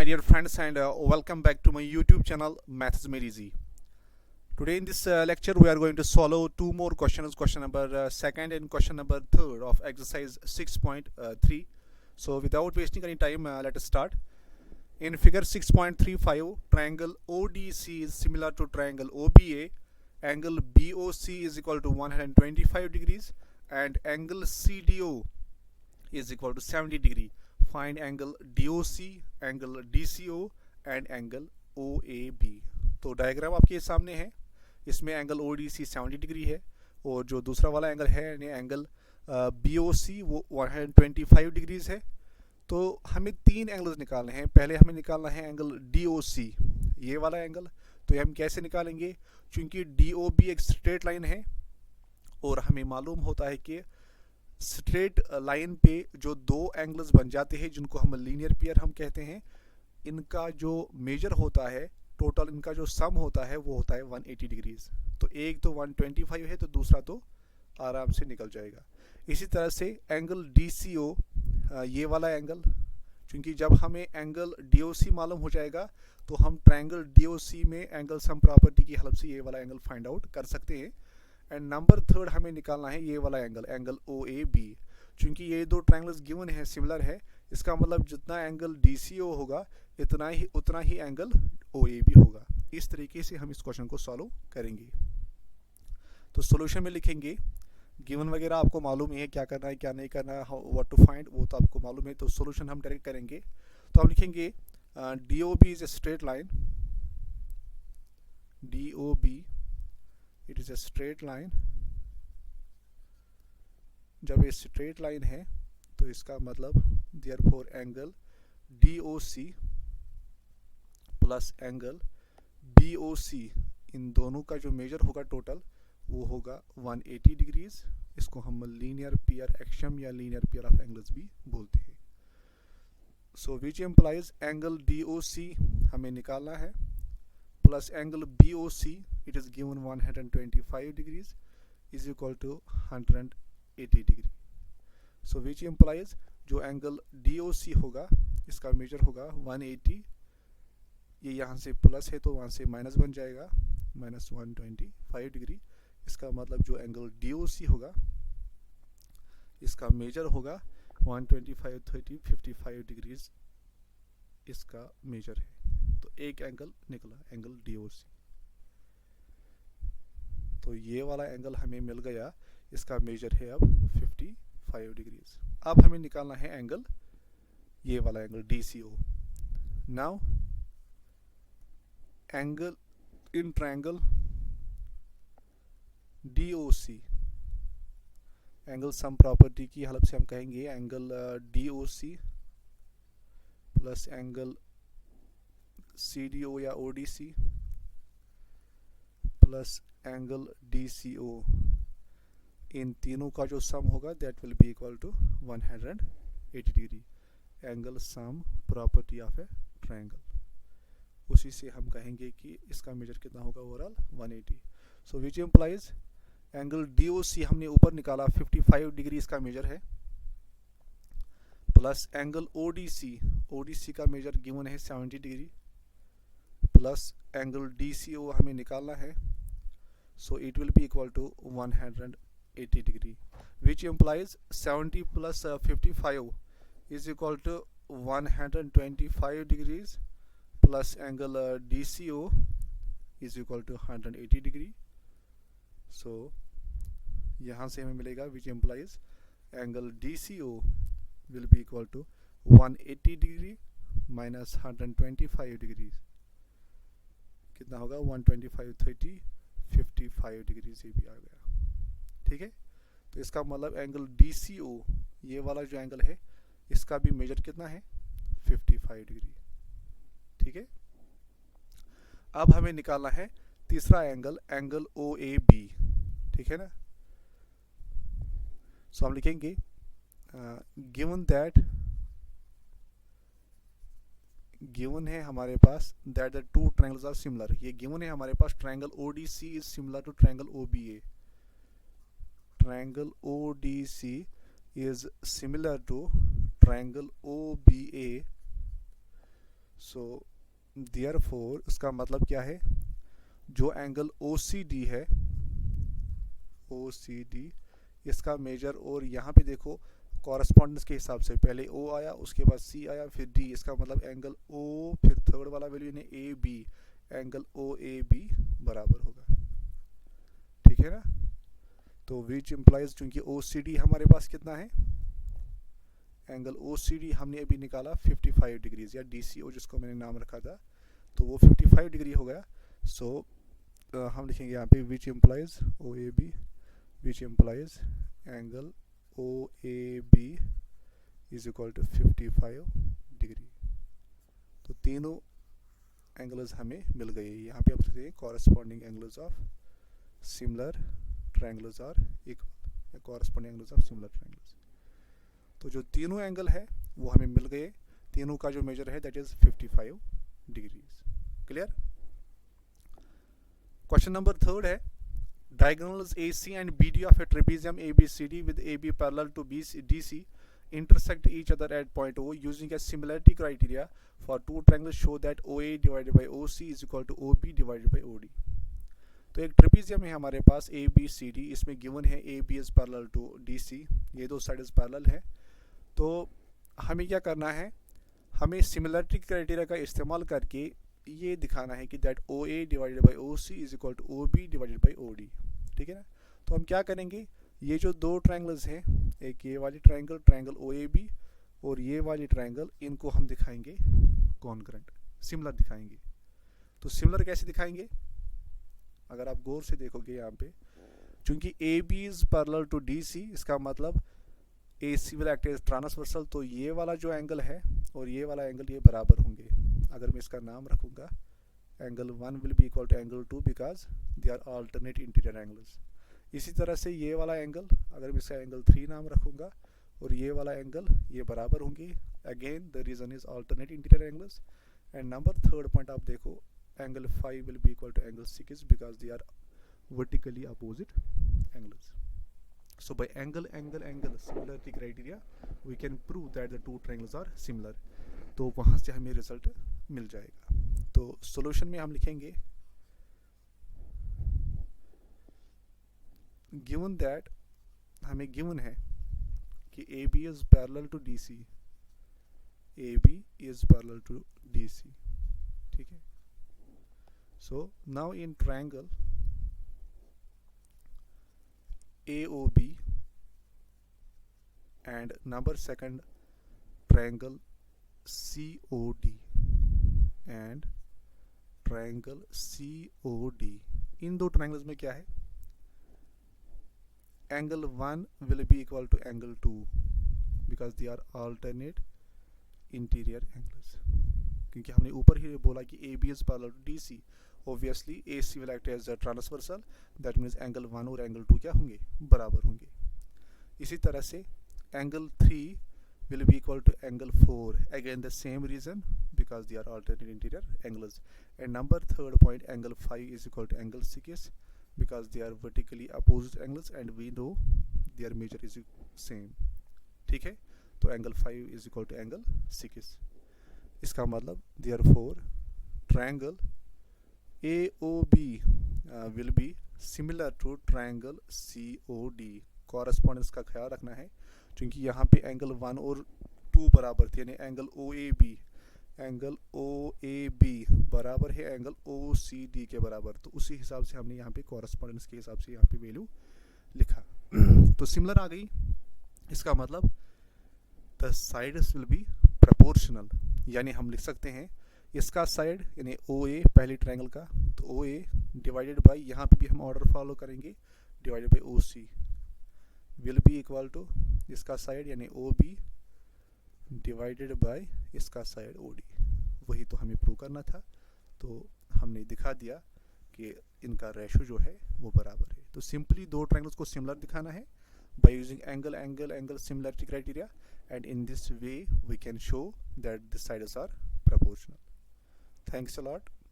my dear friends, and welcome back to my YouTube channel Maths Made Easy. Today in this lecture we are going to solve two more questions, question number second and question number third of exercise 6.3. So without wasting any time, let us start. In figure 6.35, triangle ODC is similar to triangle OBA. Angle BOC is equal to 125 degrees and angle CDO is equal to 70 degree. Find angle DOC, angle DCO and angle OAB. तो diagram आपके सामने है. इसमें angle ODC 70 degree है और जो दूसरा वाला एंगल है यानी एंगल BOC वो 125 डिग्रीज है. तो हमें तीन एंगल्स निकालने हैं. पहले हमें निकालना है एंगल DOC, ये वाला एंगल. तो ये हम कैसे निकालेंगे? क्योंकि DOB एक स्ट्रेट लाइन है और हमें मालूम होता है कि स्ट्रेट लाइन पे जो दो एंगल्स बन जाते हैं जिनको हम लीनियर पेयर हम कहते हैं, इनका जो मेजर होता है, टोटल इनका जो सम होता है वो होता है 180 डिग्रीज. तो एक तो 125 है तो दूसरा तो आराम से निकल जाएगा. इसी तरह से एंगल DCO, ये वाला एंगल, क्योंकि जब हमें एंगल DOC मालूम हो जाएगा तो हम ट्रायंगल DOC में एंगल सम प्रॉपर्टी की हेल्प से ये वाला एंगल फाइंड आउट कर सकते हैं. एंड नंबर थर्ड हमें निकालना है ये वाला एंगल, एंगल OAB. क्योंकि ये दो ट्रायंगल्स गिवन है, सिमिलर है, इसका मतलब जितना एंगल DCO होगा उतना ही एंगल OAB होगा. इस तरीके से हम इस क्वेश्चन को सॉल्व करेंगे. तो सॉल्यूशन में लिखेंगे, गिवन वगैरह आपको मालूम है क्या करना है क्या नहीं करना है, व्हाट टू फाइंड वो तो आपको मालूम है. तो सॉल्यूशन हम डायरेक्ट करेंगे. तो हम लिखेंगे DOB is a straight line, DOB it is a straight line. जब ये स्ट्रेट लाइन है तो इसका मतलब therefore angle DOC plus angle BOC, इन दोनों का जो मेजर होगा टोटल वो होगा 180 डिग्रीज. इसको हम लीनियर पेयर एक्सियम या लीनियर पेयर ऑफ एंगल्स भी बोलते हैं. सो विच एम्प्लाइज एंगल DOC हमें निकालना है plus angle BOC, it is given 125 degrees is equal to 180 degree. So which implies जो एंगल DOC होगा इसका मेजर होगा 180. ये यहाँ से प्लस है तो वहाँ से माइनस बन जाएगा, माइनस 125 डिग्री. इसका मतलब जो एंगल DOC होगा इसका मेजर होगा 125, 30, 55 डिग्रीज इसका मेजर है. तो एक एंगल निकला, एंगल DOC. तो ये वाला एंगल हमें मिल गया, इसका मेजर है अब 55 डिग्रीज. अब हमें निकालना है एंगल, ये वाला angle DCO. Now angle in triangle DOC, angle sum property की हेल्प से हम कहेंगे angle DOC plus angle CDO या ODC प्लस एंगल DCO, इन तीनों का जो सम होगा that will be equal to 180 degree. Angle sum property of a triangle. उसी से हम कहेंगे कि इसका मेजर कितना होगा overall 180. So which implies angle DOC हमने ऊपर निकाला 55 डिग्री इसका मेजर है, प्लस एंगल ODC का मेजर गिवन है 70 डिग्री, प्लस एंगल DCO हमें निकालना है. So it will be equal to 180 degree, which implies 70 plus 55 is equal to 125 degrees plus angle DCO is equal to 180 degree. So यहाँ से हमें मिलेगा which implies angle DCO will be equal to 180 degree minus 125 degrees. कितना होगा 125, 30, 55 degree से भी आ गया. ठीक है. तो इसका मतलब एंगल DCO, ये वाला जो एंगल है इसका भी मेजर कितना है 55 डिग्री. ठीक है. अब हमें निकालना है तीसरा एंगल, एंगल OAB. ठीक है ना. सो हम लिखेंगे गिवन है हमारे पास that the two triangles are similar. ये गिवन है हमारे पास triangle ODC is similar to triangle OBA. Triangle ODC is similar to triangle OBA. So therefore उसका मतलब क्या है, जो एंगल OCD है, OCD इसका मेजर, और यहाँ पे देखो कॉरस्पॉन्डेंस के हिसाब से पहले O आया, उसके बाद C आया, फिर D, इसका मतलब एंगल O, फिर थर्ड वाला वैल्यू यानी AB, एंगल OAB बराबर होगा, ठीक है ना। तो विच इम्प्लाइज, चूंकि OCD हमारे पास कितना है, एंगल OCD हमने अभी निकाला 55 डिग्रीज, या DCO जिसको मैंने नाम रखा था, तो वो 55 डिग्री हो गया। सो हम लिखेंगे यहाँ पे which implies OAB, which implies angle OAB is equal to 55 degree. तो तीनों एंगल्स हमें मिल गए। यहाँ पे आप लिखते हैं corresponding angles of similar triangles are equal, corresponding angles of similar triangles. तो जो तीनों एंगल है वो हमें मिल गए, तीनों का जो मेजर है that is 55 degrees. Clear. Question number third है, diagonals AC and BD of a trapezium ABCD with AB parallel to DC intersect each other at point O using a similarity criteria for two triangles show that OA divided by OC is equal to OB divided by OD। तो एक trapezium है हमारे पास ABCD, इसमें given है AB is parallel to DC, ये दो sides parallel है। तो हमें क्या करना है, हमें सिमिलरिटी क्राइटेरिया का इस्तेमाल करके ये दिखाना है कि that OA divided by OC is equal to OB divided by OD, ठीक है ना। तो हम क्या करेंगे, ये जो दो ट्रायंगल्स हैं, एक ये वाली ट्रायंगल OAB और ये वाली ट्रायंगल, इनको हम दिखाएंगे कॉन्ग्रुएंट, सिमिलर दिखाएंगे। तो सिमिलर कैसे दिखाएंगे, अगर आप गौर से देखोगे यहाँ पे, चूंकि AB is parallel to DC, इसका मतलब AC will act as transversal, तो ये वाला जो एंगल है और ये वाला एंगल ये बराबर होंगे। अगर मैं इसका नाम रखूँगा, angle 1 will be equal to angle 2 because they are alternate interior angles. इसी तरह से ये वाला एंगल, अगर मैं इसका एंगल 3 नाम रखूँगा, और ये वाला एंगल ये बराबर होंगे। Again the reason is alternate interior angles. And number third point आप देखो, angle 5 will be equal to angle 6 because they are vertically opposite angles. So by angle similarity criteria we can prove that the two triangles are similar। तो वहाँ से हमें result मिल जाएगा। तो solution में हम लिखेंगे गिवन दैट, हमें गिवन है कि AB is parallel to DC, AB is parallel to DC, ठीक है। So now in triangle AOB and number second triangle COD and triangle COD, इन दो ट्रायंगल्स में क्या है, angle 1 will be equal to angle 2 because they are alternate interior angles। क्योंकि हमने ऊपर ही बोला कि AB is parallel to DC, obviously AC will act as a transversal, that means angle 1 और एंगल 2 क्या होंगे, बराबर होंगे। इसी तरह से angle 3 will be equal to angle 4, again the same reason because they are alternate interior angles। and number third point, angle 5 is equal to angle 6 because they are vertically opposite angles and we know their measure is same, ठीक है। तो angle 5 is equal to angle 6, इसका मतलब therefore triangle AOB will be similar to triangle COD। Correspondence का ख्याल रखना है, क्योंकि यहाँ पे एंगल 1 और 2 बराबर थे, यानी एंगल OAB बराबर है एंगल OCD के बराबर। तो उसी हिसाब से हमने यहाँ पे कॉरस्पॉन्डेंस के हिसाब से यहाँ पे वैल्यू लिखा। तो सिमिलर आ गई, इसका मतलब the sides will be proportional, यानी हम लिख सकते हैं इसका साइड यानी OA पहले ट्रायंगल का, तो OA डिवाइडेड बाय, यहाँ पे भी हम ऑर्डर फॉलो करेंगे, divided by OC will be equal to इसका साइड यानी OB डिवाइडेड बाय इसका साइड OD। वही तो हमें प्रूव करना था, तो हमने दिखा दिया कि इनका रेशो जो है वो बराबर है। तो सिंपली दो ट्रायंगल्स को सिमिलर दिखाना है by using angle similarity criteria, and in this way we can show that the sides are proportional। Thanks a lot।